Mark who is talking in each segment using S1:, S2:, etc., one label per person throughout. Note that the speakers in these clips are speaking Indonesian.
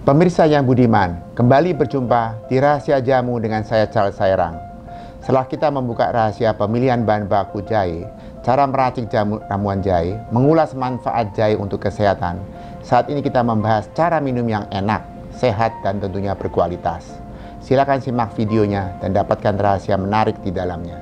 S1: Pemirsa yang budiman, kembali berjumpa di Rahasia Jamu dengan saya Charles Sairang. Setelah kita membuka rahasia pemilihan bahan baku jahe, cara meracik jamu ramuan jahe, mengulas manfaat jahe untuk kesehatan, saat ini kita membahas cara minum yang enak, sehat, dan tentunya berkualitas. Silakan simak videonya dan dapatkan rahasia menarik di dalamnya.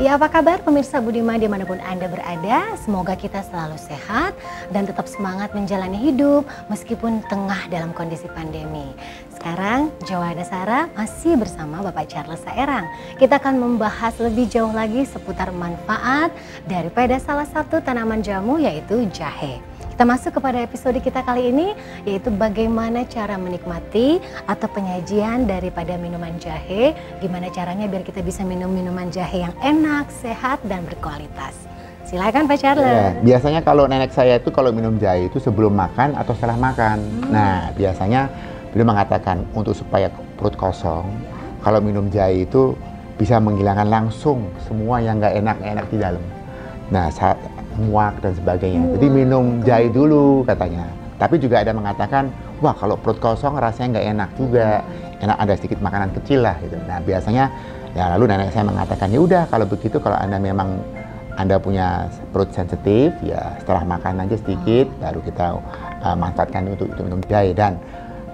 S2: Ya, apa kabar pemirsa Budiman dimanapun Anda berada? Semoga kita selalu sehat dan tetap semangat menjalani hidup meskipun tengah dalam kondisi pandemi. Sekarang Joanna Sarah masih bersama Bapak Charles Sairang. Kita akan membahas lebih jauh lagi seputar manfaat daripada salah satu tanaman jamu yaitu jahe. Kita masuk kepada episode kita kali ini, yaitu bagaimana cara menikmati atau penyajian daripada minuman jahe. Gimana caranya biar kita bisa minum minuman jahe yang enak, sehat, dan berkualitas. Silakan Pak Charles.
S1: Ya, biasanya kalau nenek saya itu kalau minum jahe itu sebelum makan atau setelah makan. Nah, biasanya beliau mengatakan untuk supaya perut kosong, kalau minum jahe itu bisa menghilangkan langsung semua yang nggak enak di dalam. Nah, saat muak dan sebagainya. Jadi minum jahe dulu katanya. Tapi juga ada mengatakan, wah kalau perut kosong rasanya nggak enak juga. Enak ada sedikit makanan kecil lah gitu. Nah biasanya ya lalu nenek saya mengatakan ya udah kalau begitu kalau Anda memang Anda punya perut sensitif ya setelah makan aja sedikit baru kita manfaatkan untuk minum jahe dan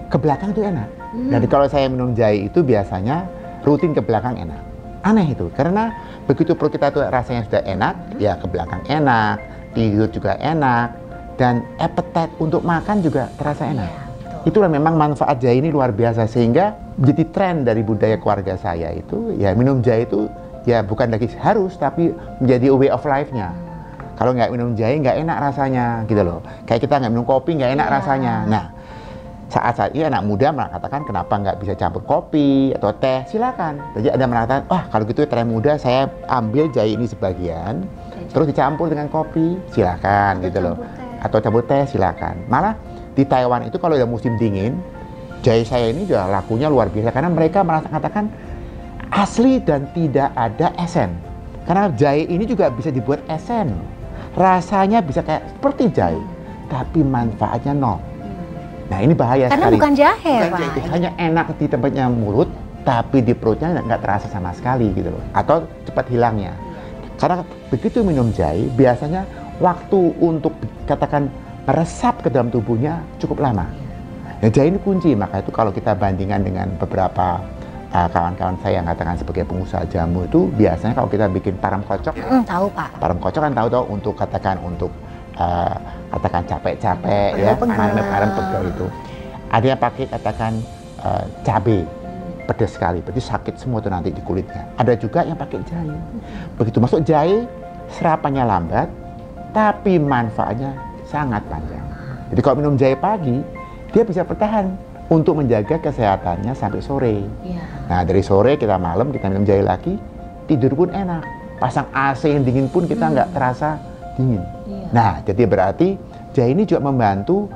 S1: ke belakang itu enak. Jadi kalau saya minum jahe itu biasanya rutin ke belakang enak. Aneh itu, karena begitu perut kita tuh rasanya sudah enak, ya ke belakang enak, tidur juga enak, dan appetite untuk makan juga terasa enak. Itulah memang manfaat jahe ini luar biasa, sehingga jadi tren dari budaya keluarga saya itu, ya minum jahe itu ya bukan lagi harus, tapi menjadi way of life-nya. Kalau nggak minum jahe nggak enak rasanya, gitu loh. Kayak kita nggak minum kopi nggak enak rasanya. Nah, saat-saat ini anak muda mengatakan kenapa nggak bisa campur kopi atau teh, silakan. Jadi ada mengatakan, wah kalau gitu teh muda saya ambil jahe ini sebagian, terus dicampur dengan kopi, silakan gitu loh. Atau campur teh, silakan. Malah di Taiwan itu kalau udah musim dingin, jahe saya ini juga lakunya luar biasa karena mereka mengatakan asli dan tidak ada esen. Karena jahe ini juga bisa dibuat esen, rasanya bisa kayak seperti jahe, tapi manfaatnya nol. Nah ini bahaya
S2: karena
S1: sekali.
S2: Bukan jahe, Pak.
S1: Itu hanya enak di tempatnya mulut, tapi di perutnya nggak terasa sama sekali gitu loh. Atau cepat hilangnya. Karena begitu minum jahe, biasanya waktu untuk katakan meresap ke dalam tubuhnya cukup lama. Nah jahe ini kunci, maka itu kalau kita bandingkan dengan beberapa kawan-kawan saya yang katakan sebagai pengusaha jamu itu biasanya kalau kita bikin param kocok,
S2: tahu Pak.
S1: Param kocok kan tahu untuk katakan untuk katakan capek-capek ya, param pegel itu. Ada yang pakai katakan cabai pedas sekali, berarti sakit semua tuh nanti di kulitnya. Ada juga yang pakai jahe. Begitu masuk jahe, serapannya lambat, tapi manfaatnya sangat panjang. Jadi kalau minum jahe pagi, dia bisa bertahan untuk menjaga kesehatannya sampai sore. Nah dari sore kita malam kita minum jahe lagi, tidur pun enak. Pasang AC yang dingin pun kita nggak terasa dingin. Nah, jadi berarti jahe ini juga membantu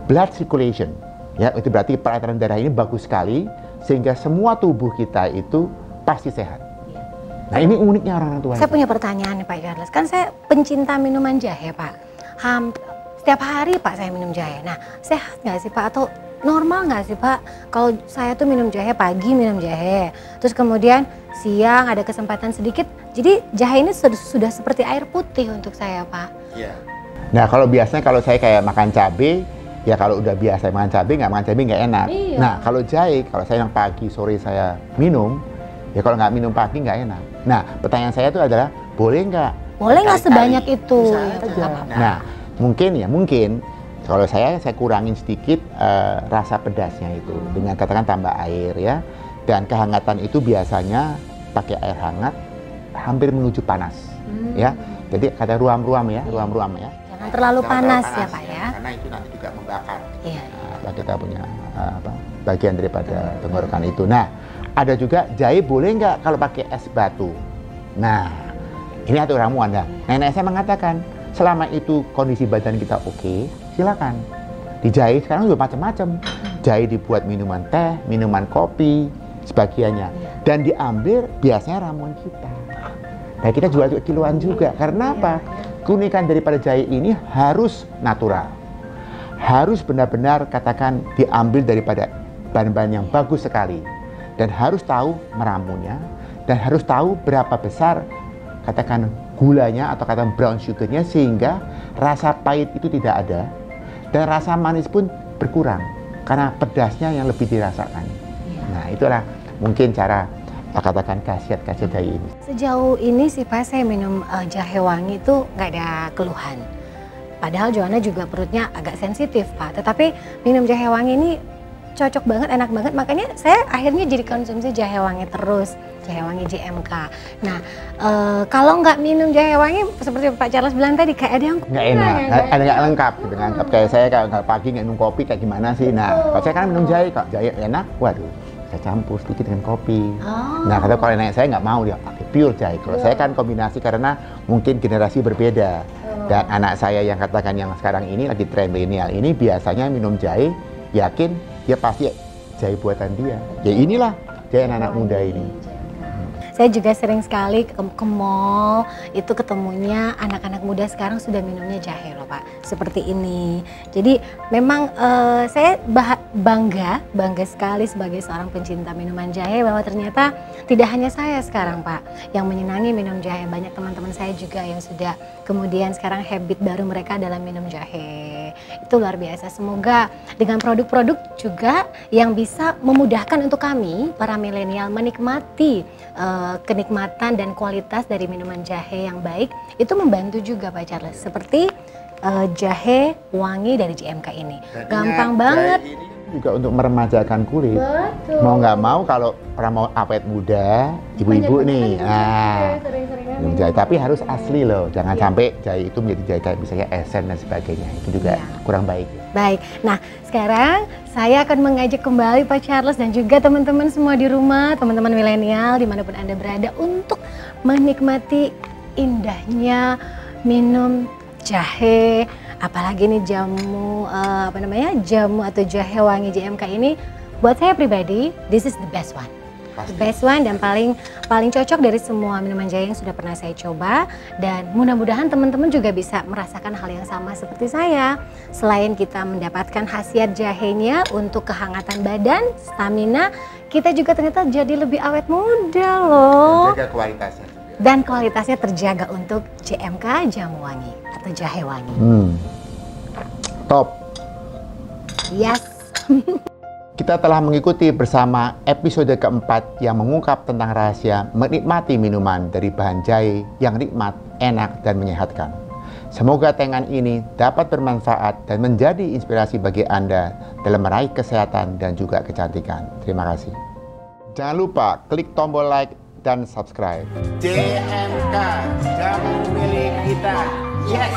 S1: blood circulation. Ya, itu berarti peredaran darah ini bagus sekali sehingga semua tubuh kita itu pasti sehat. Nah, ini uniknya orang tua.
S2: Saya punya pertanyaan nih Pak Charles. Kan saya pencinta minuman jahe, Pak. Setiap hari Pak saya minum jahe. Nah, sehat nggak sih Pak? Atau normal nggak sih Pak? Kalau saya tuh minum jahe pagi minum jahe, terus kemudian siang ada kesempatan sedikit. Jadi jahe ini sudah seperti air putih untuk saya Pak.
S1: Iya. Nah kalau biasanya kalau saya kayak makan cabai, ya kalau udah biasa makan cabai nggak enak.
S2: Iya.
S1: Nah kalau jahe, kalau saya yang pagi sore saya minum, ya kalau nggak minum pagi nggak enak. Nah pertanyaan saya itu adalah boleh nggak?
S2: Boleh nggak sebanyak itu?
S1: Nah mungkin kalau saya kurangin sedikit rasa pedasnya itu dengan katakan tambah air ya, dan kehangatan itu biasanya pakai air hangat hampir menuju panas ya. Jadi kata ruam-ruam ya.
S2: Jangan terlalu panas ya Pak ya.
S1: Karena itu nanti juga membakar.
S2: Iya.
S1: Kita punya bagian daripada tenggorokan itu. Nah, ada juga jahe boleh nggak kalau pakai es batu. Nah, ini aturan ramuan. Nah, nenek saya mengatakan selama itu kondisi badan kita oke, silakan. Di jahe sekarang juga macam-macam. Jahe dibuat minuman teh, minuman kopi, sebagiannya. Dan diambil biasanya ramuan kita. Nah, kita jual untuk kiloan juga. Karena apa? Keunikan daripada jahe ini harus natural. Harus benar-benar katakan diambil daripada bahan-bahan yang bagus sekali. Dan harus tahu meramunya. Dan harus tahu berapa besar katakan gulanya atau katakan brown sugarnya, sehingga rasa pahit itu tidak ada. Dan rasa manis pun berkurang karena pedasnya yang lebih dirasakan. Nah, itulah mungkin cara katakan khasiat-khasiat jahe ini.
S2: Sejauh ini sih Pak, saya minum jahe wangi itu nggak ada keluhan. Padahal Joanna juga perutnya agak sensitif Pak, tetapi minum jahe wangi ini cocok banget, enak banget. Makanya saya akhirnya jadi konsumsi jahe wangi terus, jahe wangi JMK. Nah, kalau nggak minum jahe wangi seperti Pak Charles bilang tadi, kayak ada yang
S1: nggak enak, ada nggak lengkap gitu kan. Kayak saya kalau pagi nggak minum kopi kayak gimana sih? Nah, kalau saya kan minum jahe, kok jahe enak, waduh, saya campur sedikit dengan kopi. Nah, kalau nenek saya nggak mau, dia pakai pure jahe. Kalau saya kan kombinasi karena mungkin generasi berbeda. Dan anak saya yang katakan yang sekarang ini lagi tren milenial ini biasanya minum jahe, yakin dia pasti jahe buatan dia. Ya inilah jahe anak muda ini.
S2: Saya juga sering sekali ke mall, itu ketemunya anak-anak muda sekarang sudah minumnya jahe loh Pak, seperti ini. Jadi memang saya bangga sekali sebagai seorang pencinta minuman jahe bahwa ternyata tidak hanya saya sekarang Pak yang menyenangi minum jahe. Banyak teman-teman saya juga yang sudah kemudian sekarang habit baru mereka dalam minum jahe. Itu luar biasa. Semoga dengan produk-produk juga yang bisa memudahkan untuk kami para milenial menikmati kenikmatan dan kualitas dari minuman jahe yang baik, itu membantu juga Pak Charles, seperti jahe wangi dari JMK ini. Gampang banget.
S1: Ini juga untuk meremajakan kulit.
S2: Betul.
S1: Mau nggak mau kalau orang mau awet muda, ibu-ibu nih, minum jahe. Tapi harus asli loh, jangan sampai jahe itu menjadi jahe kayak misalnya esen dan sebagainya. Itu juga kurang baik.
S2: Baik, nah sekarang saya akan mengajak kembali Pak Charles dan juga teman-teman semua di rumah, teman-teman milenial dimanapun Anda berada, untuk menikmati indahnya minum jahe, apalagi nih jamu jamu atau jahe wangi JMK ini. Buat saya pribadi, this is the best one. The best one dan paling cocok dari semua minuman jahe yang sudah pernah saya coba, dan mudah-mudahan teman-teman juga bisa merasakan hal yang sama seperti saya. Selain kita mendapatkan khasiat jahenya untuk kehangatan badan, stamina, kita juga ternyata jadi lebih awet muda loh.
S1: Dan jaga kualitasnya juga.
S2: Dan kualitasnya terjaga untuk JMK jamu wangi atau jahe wangi.
S1: Top.
S2: Yes.
S1: Kita telah mengikuti bersama episode keempat yang mengungkap tentang rahasia menikmati minuman dari bahan jahe yang nikmat, enak, dan menyehatkan. Semoga tayangan ini dapat bermanfaat dan menjadi inspirasi bagi Anda dalam meraih kesehatan dan juga kecantikan. Terima kasih. Jangan lupa klik tombol like dan subscribe.
S3: JMK, jamu milik kita. Yes!